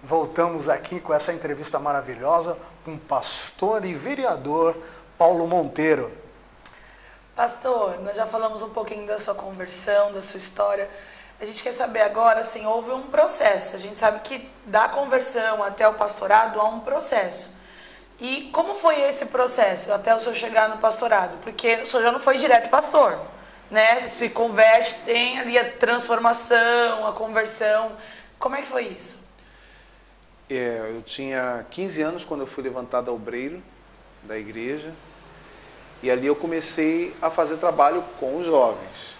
Voltamos aqui com essa entrevista maravilhosa com o pastor e vereador Paulo Monteiro. Pastor, nós já falamos um pouquinho da sua conversão, da sua história. A gente quer saber agora, assim, houve um processo. A gente sabe que da conversão até o pastorado há um processo. E como foi esse processo até o senhor chegar no pastorado? Porque o senhor já não foi direto pastor, né? Se converte, tem ali a transformação, a conversão. Como é que foi isso? Eu tinha 15 anos quando eu fui levantado a obreiro da igreja. E ali eu comecei a fazer trabalho com os jovens.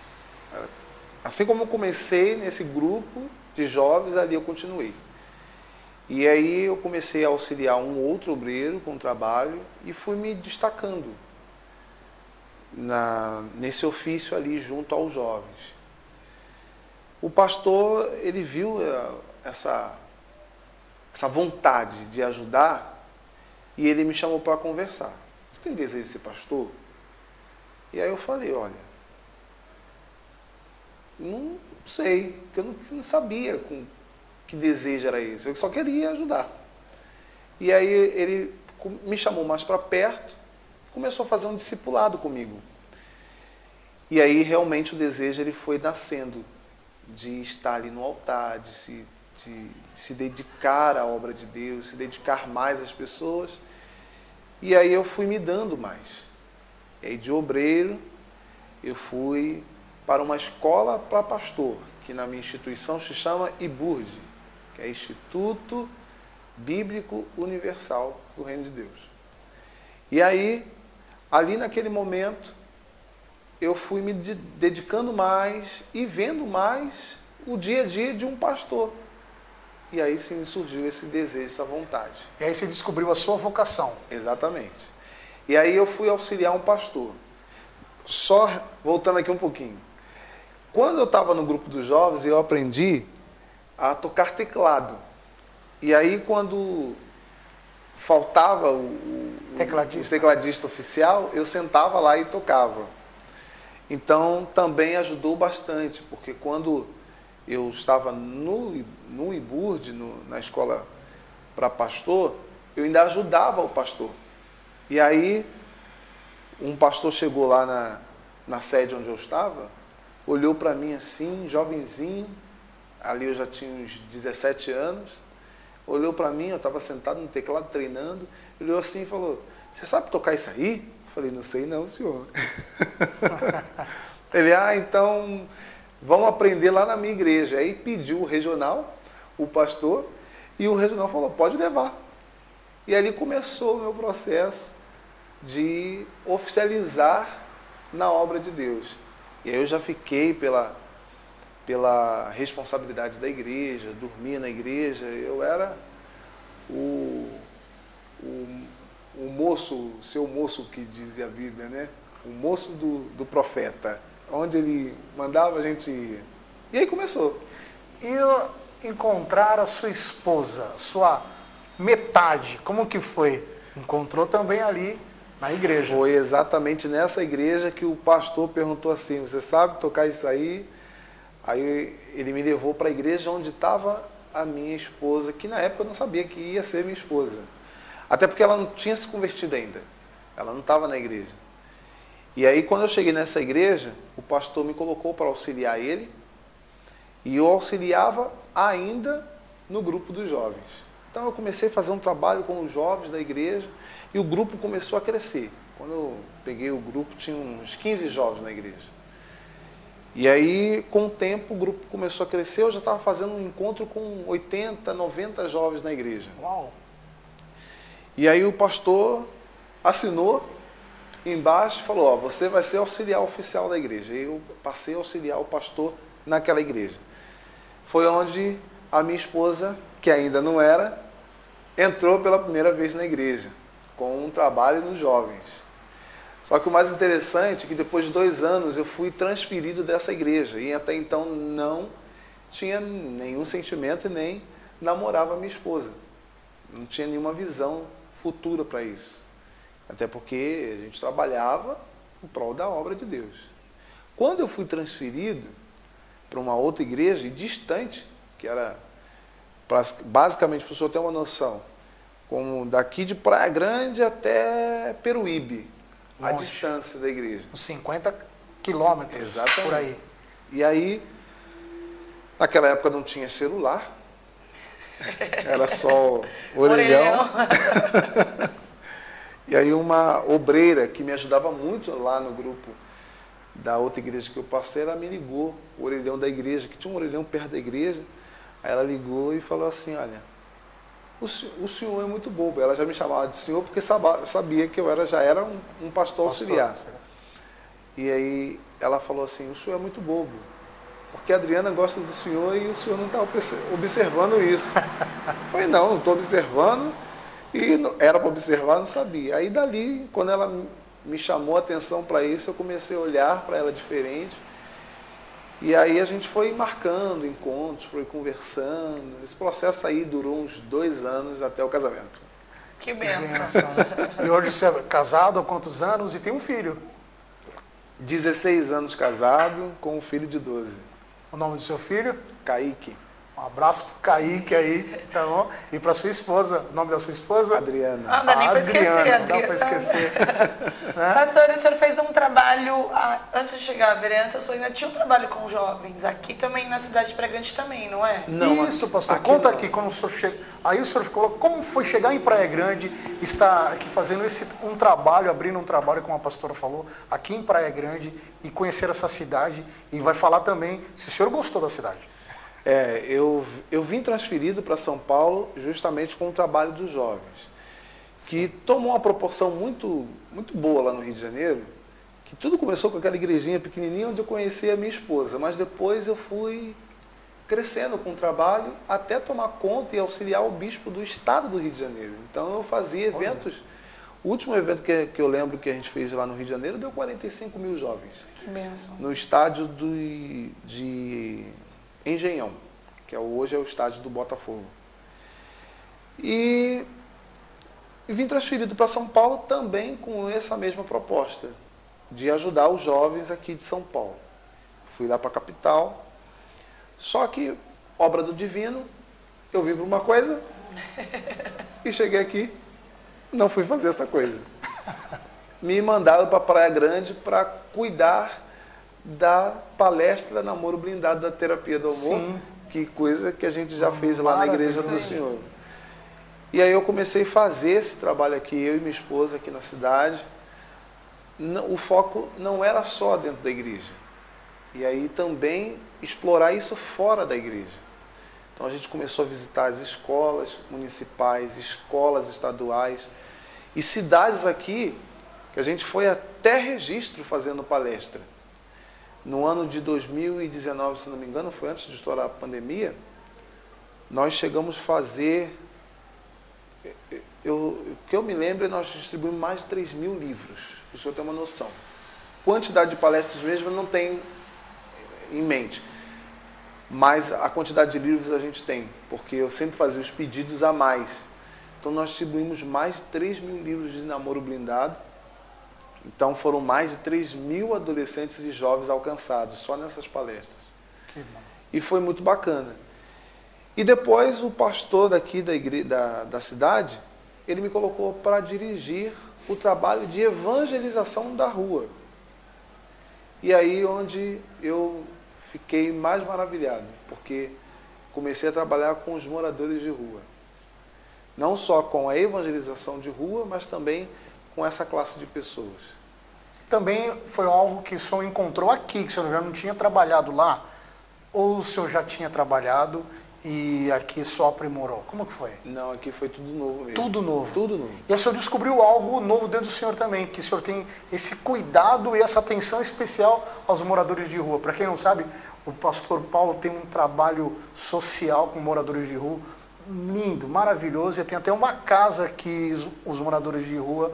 Assim como eu comecei nesse grupo de jovens, ali eu continuei. E aí eu comecei a auxiliar um outro obreiro com trabalho e fui me destacando nesse ofício ali junto aos jovens. O pastor, ele viu essa vontade de ajudar e ele me chamou para conversar. Você tem desejo de ser pastor? E aí eu falei, olha, não sei, porque eu não sabia com que desejo era esse, eu só queria ajudar. E aí ele me chamou mais para perto, começou a fazer um discipulado comigo. E aí realmente o desejo ele foi nascendo, de estar ali no altar, de se dedicar à obra de Deus, se dedicar mais às pessoas. E aí eu fui me dando mais. E aí de obreiro, eu fui para uma escola para pastor, que na minha instituição se chama IBURD, que é Instituto Bíblico Universal do Reino de Deus. E aí, ali naquele momento, eu fui me dedicando mais e vendo mais o dia a dia de um pastor. E aí sim surgiu esse desejo, essa vontade. E aí você descobriu a sua vocação. Exatamente. E aí eu fui auxiliar um pastor. Só voltando aqui um pouquinho. Quando eu estava no grupo dos jovens, eu aprendi a tocar teclado. E aí quando faltava o tecladista oficial, eu sentava lá e tocava. Então também ajudou bastante, porque quando eu estava no IBURD, na escola para pastor, eu ainda ajudava o pastor. E aí, um pastor chegou lá na sede onde eu estava, olhou para mim assim, jovenzinho, ali eu já tinha uns 17 anos, olhou para mim, eu estava sentado no teclado treinando, olhou assim e falou, você sabe tocar isso aí? Eu falei, não sei não, senhor. Ele, então... vamos aprender lá na minha igreja. Aí pediu o regional, o pastor, e o regional falou, pode levar. E ali começou o meu processo de oficializar na obra de Deus. E aí eu já fiquei pela responsabilidade da igreja, dormia na igreja, eu era o moço, o seu moço que dizia a Bíblia, né? O moço do profeta. Onde ele mandava a gente ir. E aí começou. E encontrar a sua esposa, sua metade, como que foi? Encontrou também ali na igreja. Foi exatamente nessa igreja que o pastor perguntou assim, você sabe tocar isso aí? Aí ele me levou para a igreja onde estava a minha esposa, que na época eu não sabia que ia ser minha esposa. Até porque ela não tinha se convertido ainda. Ela não estava na igreja. E aí, quando eu cheguei nessa igreja, o pastor me colocou para auxiliar ele, e eu auxiliava ainda no grupo dos jovens. Então, eu comecei a fazer um trabalho com os jovens da igreja, e o grupo começou a crescer. Quando eu peguei o grupo, tinha uns 15 jovens na igreja. E aí, com o tempo, o grupo começou a crescer, eu já estava fazendo um encontro com 80, 90 jovens na igreja. Uau! E aí o pastor assinou embaixo, falou, você vai ser auxiliar oficial da igreja. E eu passei a auxiliar o pastor naquela igreja. Foi onde a minha esposa, que ainda não era, entrou pela primeira vez na igreja, com um trabalho nos jovens. Só que o mais interessante é que depois de 2 anos eu fui transferido dessa igreja, e até então não tinha nenhum sentimento e nem namorava a minha esposa. Não tinha nenhuma visão futura para isso. Até porque a gente trabalhava em prol da obra de Deus. Quando eu fui transferido para uma outra igreja, distante, que era Basicamente, para o senhor ter uma noção, como daqui de Praia Grande até Peruíbe, a Longe. distância da igreja. Uns 50 quilômetros Exatamente. por aí. E aí, naquela época não tinha celular, era só orelhão. E aí uma obreira que me ajudava muito lá no grupo da outra igreja que eu passei, ela me ligou, o orelhão da igreja, que tinha um orelhão perto da igreja. Aí ela ligou e falou assim, olha, o senhor é muito bobo. Ela já me chamava de senhor porque sabia que eu já era um pastor auxiliar. E aí ela falou assim, o senhor é muito bobo, porque a Adriana gosta do senhor e o senhor não está observando isso. Eu falei, não estou observando, e era para observar, não sabia. Aí dali, quando ela me chamou a atenção para isso, eu comecei a olhar para ela diferente. E aí a gente foi marcando encontros, foi conversando. Esse processo aí durou uns 2 anos até o casamento. Que bênção. E hoje você é casado há quantos anos e tem um filho? 16 anos casado, com um filho de 12. O nome do seu filho? Kaique. Um abraço pro Kaique aí, tá bom? E pra sua esposa, o nome da sua esposa? Adriana. Ah, não dá nem pra esquecer, Adriana, não dá Adriana. pra esquecer. Né? Pastor, o senhor fez um trabalho, antes de chegar à vereança, o senhor ainda tinha um trabalho com jovens, aqui também na cidade de Praia Grande também, não é? Não, Isso, pastor. aqui Conta não. aqui como o senhor chegou. Aí o senhor falou como foi chegar em Praia Grande, estar aqui fazendo um trabalho, abrindo um trabalho, como a pastora falou, aqui em Praia Grande e conhecer essa cidade. E vai falar também se o senhor gostou da cidade. Eu vim transferido para São Paulo justamente com o trabalho dos jovens, que tomou uma proporção muito, muito boa lá no Rio de Janeiro, que tudo começou com aquela igrejinha pequenininha onde eu conheci a minha esposa, mas depois eu fui crescendo com o trabalho até tomar conta e auxiliar o bispo do estado do Rio de Janeiro. Então eu fazia eventos. O último evento que eu lembro que a gente fez lá no Rio de Janeiro deu 45 mil jovens. Que bênção. No estádio de Engenhão, que hoje é o estádio do Botafogo. E vim transferido para São Paulo também com essa mesma proposta, de ajudar os jovens aqui de São Paulo. Fui lá para a capital, só que, obra do divino, eu vim para uma coisa e cheguei aqui, não fui fazer essa coisa. Me mandaram para Praia Grande para cuidar da palestra Namoro Blindado da Terapia do Amor, Sim. que coisa que a gente já fez lá na igreja do Maravilha. Senhor. E aí eu comecei a fazer esse trabalho aqui, eu e minha esposa aqui na cidade. O foco não era só dentro da igreja. E aí também explorar isso fora da igreja. Então a gente começou a visitar as escolas municipais, escolas estaduais e cidades aqui que a gente foi até Registro fazendo palestra. No ano de 2019, se não me engano, foi antes de estourar a pandemia, nós chegamos a fazer, o que eu me lembro, nós distribuímos mais de 3 mil livros, para o senhor ter uma noção. Quantidade de palestras mesmo eu não tenho em mente, mas a quantidade de livros a gente tem, porque eu sempre fazia os pedidos a mais. Então nós distribuímos mais de 3 mil livros de namoro blindado. Então foram mais de 3 mil adolescentes e jovens alcançados só nessas palestras. Que bom. E foi muito bacana. E depois o pastor daqui da cidade, ele me colocou para dirigir o trabalho de evangelização da rua. E aí onde eu fiquei mais maravilhado, porque comecei a trabalhar com os moradores de rua. Não só com a evangelização de rua, mas também com essa classe de pessoas. Também foi algo que o senhor encontrou aqui, que o senhor já não tinha trabalhado lá? Ou o senhor já tinha trabalhado e aqui só aprimorou? Como que foi? Não, aqui foi tudo novo mesmo. Tudo novo. Tudo novo. E o senhor descobriu algo novo dentro do senhor também, que o senhor tem esse cuidado e essa atenção especial aos moradores de rua. Para quem não sabe, o pastor Paulo tem um trabalho social com moradores de rua lindo, maravilhoso, e tem até uma casa que os moradores de rua...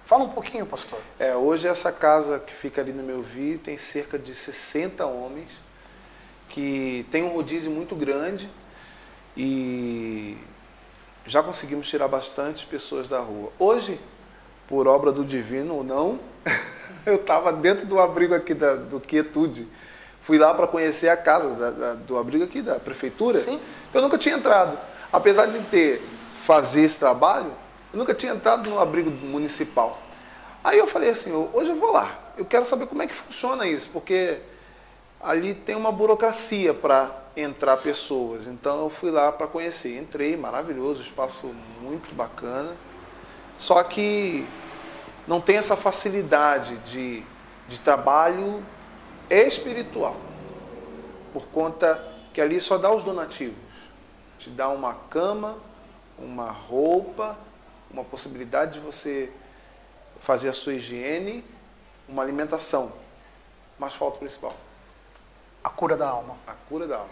Fala um pouquinho, pastor. Hoje essa casa que fica ali no meu vi tem cerca de 60 homens, que tem um rodízio muito grande e já conseguimos tirar bastante pessoas da rua. Hoje, por obra do divino ou não, eu estava dentro do abrigo aqui do Quietude. Fui lá para conhecer a casa do abrigo aqui da prefeitura. Sim. Eu nunca tinha entrado. apesar de fazer esse trabalho, eu nunca tinha entrado no abrigo municipal. Aí eu falei assim, hoje eu vou lá, eu quero saber como é que funciona isso, porque ali tem uma burocracia para entrar pessoas. Então eu fui lá para conhecer, entrei, maravilhoso, espaço muito bacana, só que não tem essa facilidade de trabalho espiritual, por conta que ali só dá os donativos, te dá uma cama, uma roupa, uma possibilidade de você fazer a sua higiene, uma alimentação, mas falta o principal. A cura da alma. A cura da alma,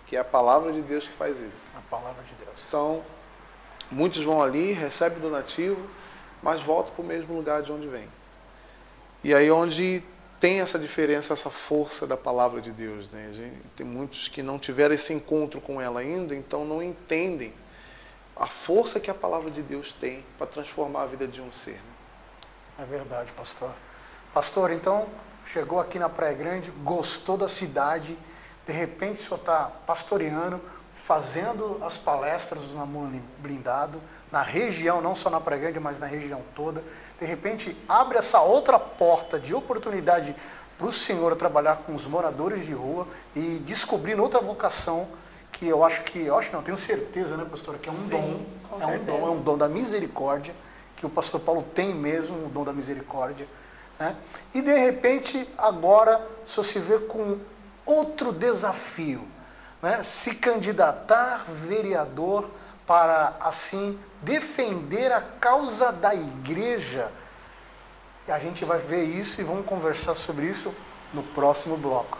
que é a palavra de Deus que faz isso. A palavra de Deus. Então, muitos vão ali, recebem o donativo, mas voltam para o mesmo lugar de onde vem. E aí onde tem essa diferença, essa força da palavra de Deus, né? Tem muitos que não tiveram esse encontro com ela ainda, então não entendem a força que a palavra de Deus tem para transformar a vida de um ser. Né? É verdade, pastor. Pastor, então, chegou aqui na Praia Grande, gostou da cidade, de repente o senhor está pastoreando, fazendo as palestras do Namoro Blindado, na região, não só na Praia Grande, mas na região toda. De repente, abre essa outra porta de oportunidade para o senhor trabalhar com os moradores de rua e descobrir outra vocação que eu tenho certeza, né, pastora, que é um dom, é um dom da misericórdia, que o pastor Paulo tem mesmo, o dom da misericórdia, né? E de repente, agora, o senhor se vê com outro desafio, né? Se candidatar vereador para, assim, defender a causa da igreja. E a gente vai ver isso e vamos conversar sobre isso no próximo bloco.